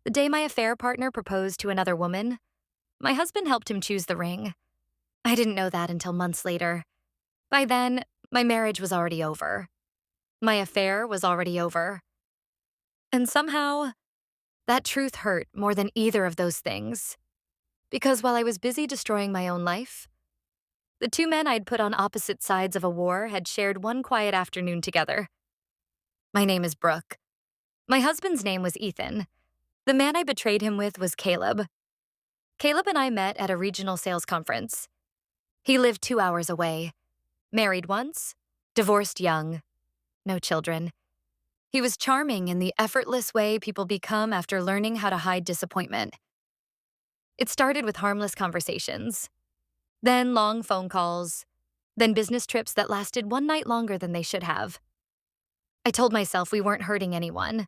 The day my affair partner proposed to another woman, my husband helped him choose the ring. I didn't know that until months later. By then, my marriage was already over. My affair was already over. And somehow, that truth hurt more than either of those things. Because while I was busy destroying my own life, the two men I'd put on opposite sides of a war had shared one quiet afternoon together. My name is Brooke. My husband's name was Ethan. The man I betrayed him with was Caleb. Caleb and I met at a regional sales conference. He lived 2 hours away, married once, divorced young, no children. He was charming in the effortless way people become after learning how to hide disappointment. It started with harmless conversations, then long phone calls, then business trips that lasted one night longer than they should have. I told myself we weren't hurting anyone,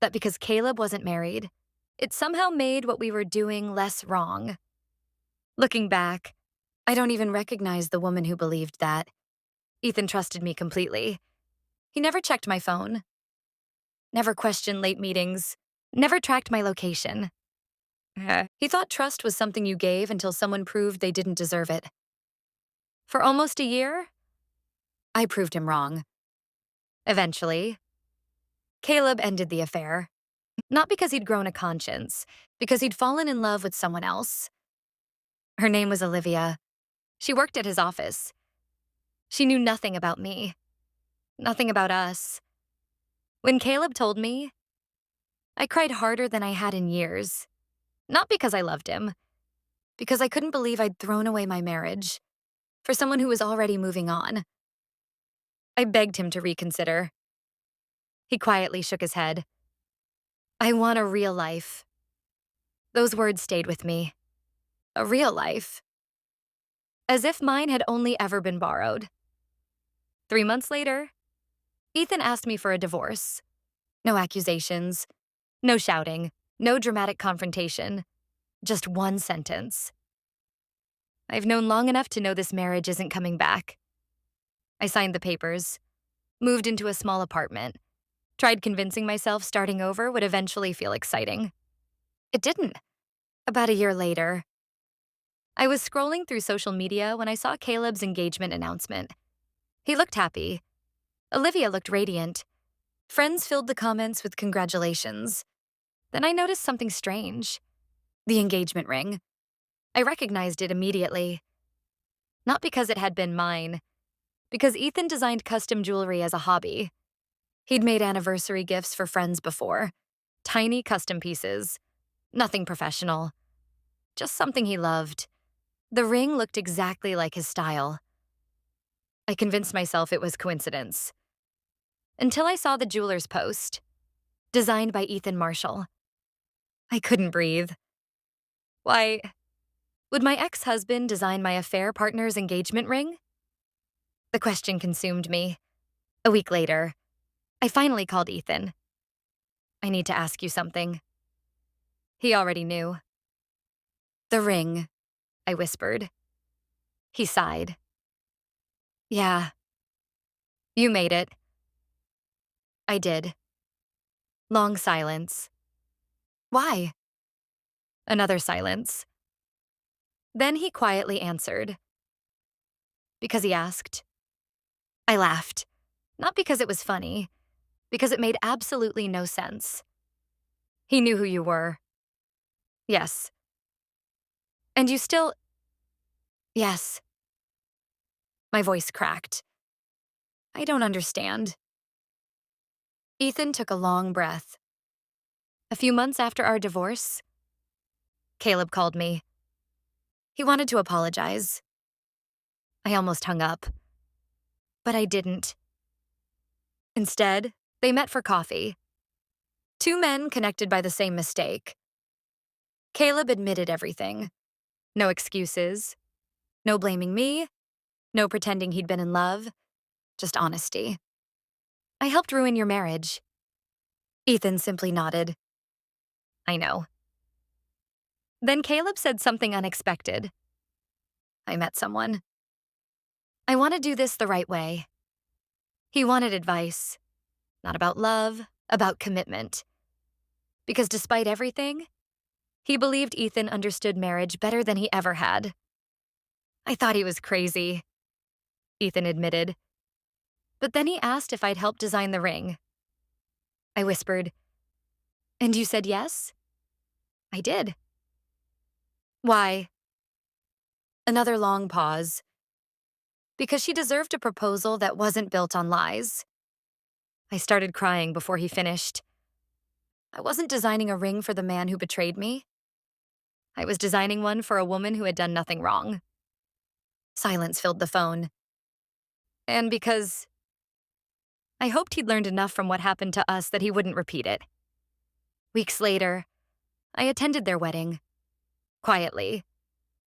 that because Caleb wasn't married, it somehow made what we were doing less wrong. Looking back, I don't even recognize the woman who believed that. Ethan trusted me completely. He never checked my phone, never questioned late meetings, never tracked my location. He thought trust was something you gave until someone proved they didn't deserve it. For almost a year, I proved him wrong. Eventually, Caleb ended the affair. Not because he'd grown a conscience, because he'd fallen in love with someone else. Her name was Olivia. She worked at his office. She knew nothing about me, nothing about us. When Caleb told me, I cried harder than I had in years. Not because I loved him, because I couldn't believe I'd thrown away my marriage for someone who was already moving on. I begged him to reconsider. He quietly shook his head. I want a real life. Those words stayed with me. A real life. As if mine had only ever been borrowed. 3 months later, Ethan asked me for a divorce. No accusations, no shouting, no dramatic confrontation. Just one sentence. I've known long enough to know this marriage isn't coming back. I signed the papers, moved into a small apartment, tried convincing myself starting over would eventually feel exciting. It didn't. About a year later, I was scrolling through social media when I saw Caleb's engagement announcement. He looked happy. Olivia looked radiant. Friends filled the comments with congratulations. Then I noticed something strange. The engagement ring. I recognized it immediately. Not because it had been mine, because Ethan designed custom jewelry as a hobby. He'd made anniversary gifts for friends before. Tiny custom pieces. Nothing professional. Just something he loved. The ring looked exactly like his style. I convinced myself it was coincidence. Until I saw the jeweler's post. Designed by Ethan Marshall. I couldn't breathe. Why, would my ex-husband design my affair partner's engagement ring? The question consumed me. A week later, I finally called Ethan. I need to ask you something. He already knew. The ring, I whispered. He sighed. Yeah, you made it. I did. Long silence. Why? Another silence. Then he quietly answered. Because he asked. I laughed. Not because it was funny, because it made absolutely no sense. He knew who you were. Yes. And you still. Yes. My voice cracked. I don't understand. Ethan took a long breath. A few months after our divorce, Caleb called me. He wanted to apologize. I almost hung up. But I didn't. Instead, they met for coffee. Two men connected by the same mistake. Caleb admitted everything. No excuses. No blaming me. No pretending he'd been in love. Just honesty. I helped ruin your marriage. Ethan simply nodded. I know. Then Caleb said something unexpected. I met someone. I want to do this the right way. He wanted advice. Not about love, about commitment. Because despite everything, he believed Ethan understood marriage better than he ever had. I thought he was crazy, Ethan admitted. But then he asked if I'd help design the ring. I whispered, "And you said yes?" "I did." "Why?" Another long pause. "Because she deserved a proposal that wasn't built on lies." I started crying before he finished. I wasn't designing a ring for the man who betrayed me. I was designing one for a woman who had done nothing wrong. Silence filled the phone. And because I hoped he'd learned enough from what happened to us that he wouldn't repeat it. Weeks later, I attended their wedding. Quietly.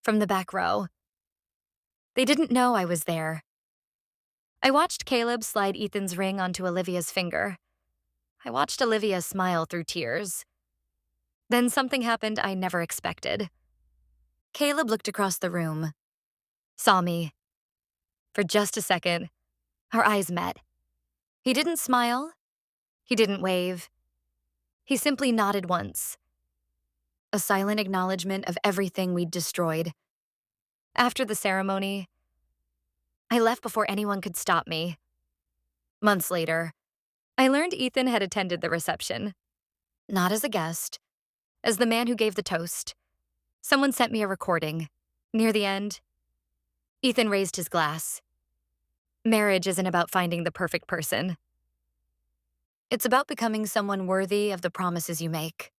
From the back row. They didn't know I was there. I watched Caleb slide Ethan's ring onto Olivia's finger. I watched Olivia smile through tears. Then something happened I never expected. Caleb looked across the room. Saw me. For just a second, our eyes met. He didn't smile. He didn't wave. He simply nodded once. A silent acknowledgement of everything we'd destroyed. After the ceremony, I left before anyone could stop me. Months later, I learned Ethan had attended the reception. Not as a guest, as the man who gave the toast. Someone sent me a recording. Near the end, Ethan raised his glass. Marriage isn't about finding the perfect person. It's about becoming someone worthy of the promises you make.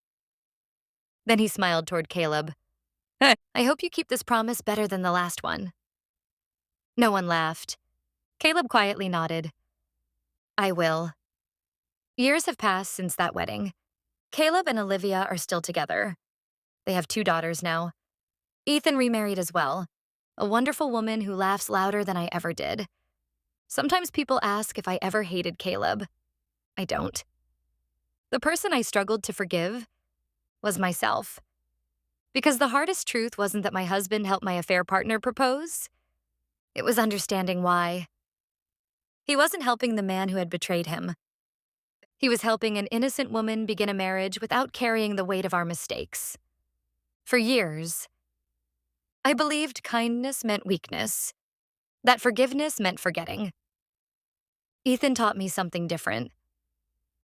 Then he smiled toward Caleb. I hope you keep this promise better than the last one. No one laughed. Caleb quietly nodded. I will. Years have passed since that wedding. Caleb and Olivia are still together. They have 2 daughters now. Ethan remarried as well, a wonderful woman who laughs louder than I ever did. Sometimes people ask if I ever hated Caleb. I don't. The person I struggled to forgive was myself. Because the hardest truth wasn't that my husband helped my affair partner propose. It was understanding why. He wasn't helping the man who had betrayed him. He was helping an innocent woman begin a marriage without carrying the weight of our mistakes. For years, I believed kindness meant weakness, that forgiveness meant forgetting. Ethan taught me something different.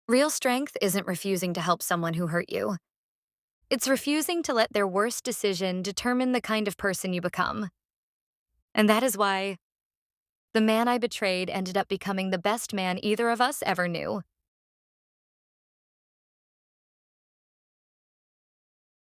Real strength isn't refusing to help someone who hurt you. It's refusing to let their worst decision determine the kind of person you become. And that is why the man I betrayed ended up becoming the best man either of us ever knew.